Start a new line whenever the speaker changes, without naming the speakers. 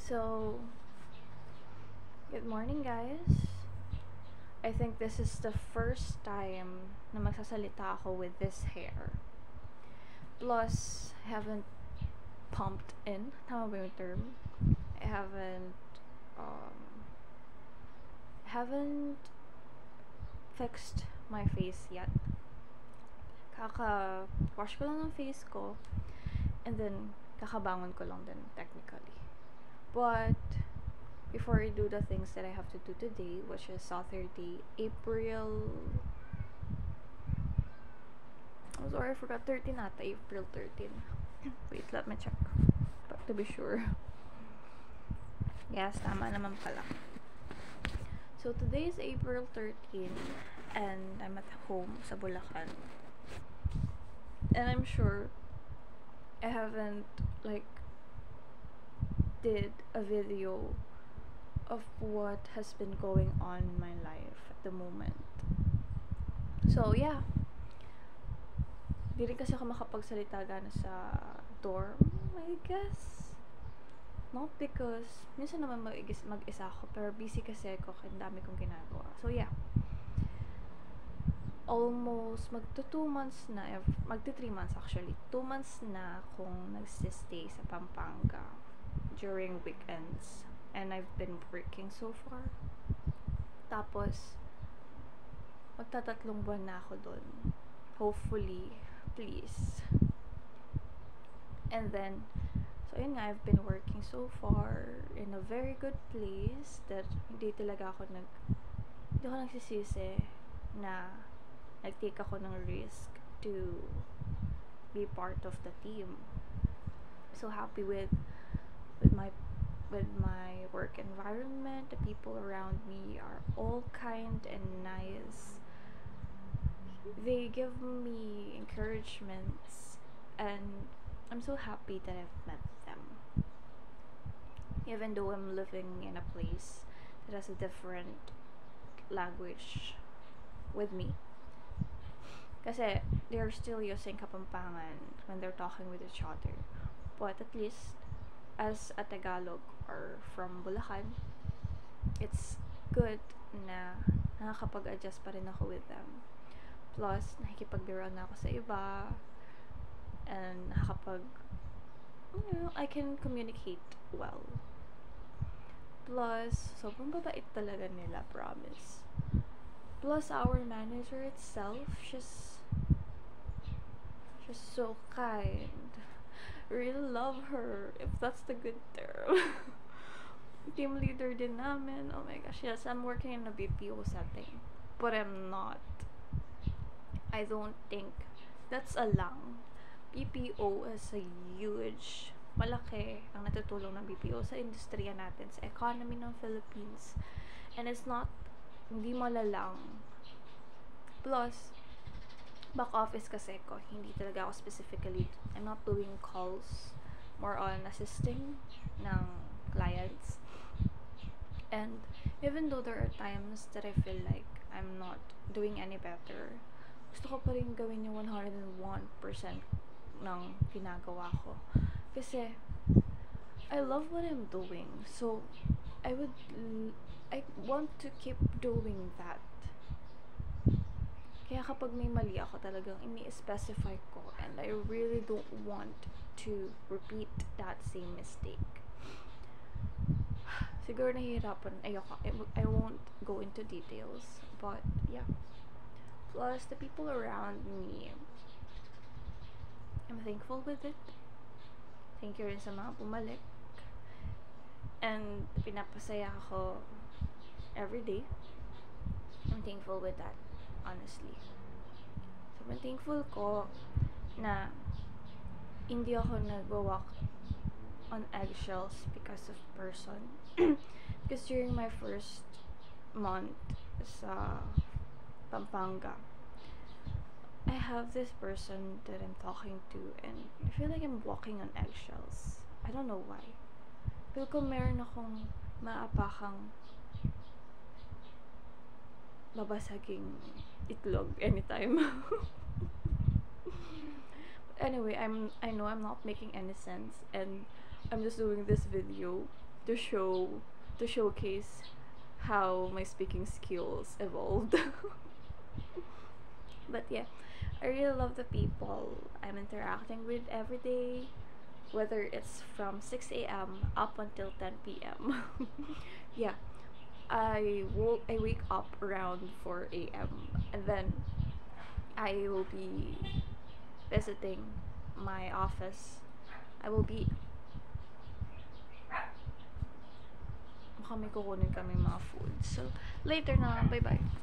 So, good morning guys. I think this is the first time na magsasalita ako with this hair. Plus, I haven't pumped in. Tama ba yung term? I haven't fixed my face yet. Kaka-wash ko lang ng face ko. And then, kakabangon ko lang din technically. But before I do the things that I have to do today, which is Saturday, April... I'm sorry, I forgot 13 ata, April 13. Wait, let me check. But to be sure. Yes, tama naman pala. So today is April 13 and I'm at home sa Bulacan. And I'm sure I haven't did a video of what has been going on in my life at the moment. So yeah, di rin kasi ako makapagsalita gana sa dorm, I guess. Not because minsan naman mag-isa ako, pero busy kasi ako kaya dami kong ginagawa. So yeah, almost magto 2 months na, magto 3 months actually, 2 months na akong nagsistay sa Pampanga during weekends, and I've been working so far. Tapos magtatatlong buwan na ako dun, hopefully, please. And then so yun nga, I've been working so far in a very good place that hindi ako nagsisisi na nag-take ako ng risk to be part of the team. So happy with my work environment. The people around me are all kind and nice. They give me encouragements, and I'm so happy that I've met them. Even though I'm living in a place that has a different language with me. Kasi they're still using Kapampangan when they're talking with each other. But at least, as a Tagalog or from Bulacan, it's good na nakakapag-adjust pa rin ako with them. Plus, nakikipagbiruan na ako sa iba, and I can communicate well. Plus, sobrang babait talaga nila, promise. Plus, our manager itself, she's so kind. Really love her, if that's the good term. Team leader din namin. Oh my gosh, yes, I'm working in a BPO setting, but I'm not. I don't think that's a lang. BPO is a huge, malaki ang natutulong ng BPO sa industriya natin, sa economy ng Philippines. And it's not, hindi malalang. Plus, back office kasi ko, hindi talaga ako specifically, I'm not doing calls, more on assisting ng clients. And even though there are times that I feel like I'm not doing any better, gusto ko pa rin gawin yung 101% ng ginagawa ko. Kasi I love what I'm doing. So I want to keep doing that. Kaya kapag may mali ako, talagang ini-specify ko, and I really don't want to repeat that same mistake. Siguro nahihirapan, I won't go into details, but yeah. Plus, the people around me, I'm thankful with it. Thank you rin sa mga bumalik. And pinapasaya ako every day. I'm thankful with that, honestly. So, I'm thankful ko na hindi ako nag-walk on eggshells because of person. Because during my first month sa Pampanga, I have this person that I'm talking to, and I feel like I'm walking on eggshells. I don't know why. Feel ko meron akong maapakang babasaging itlog anytime. Anyway, I know I'm not making any sense, and I'm just doing this video to showcase how my speaking skills evolved. But yeah, I really love the people I'm interacting with every day, whether it's from 6 a.m. up until 10 p.m. Yeah, I wake up around 4 a.m. and then I will be visiting my office. I will be baka may kukunin kami mga food. So, later na. Bye-bye.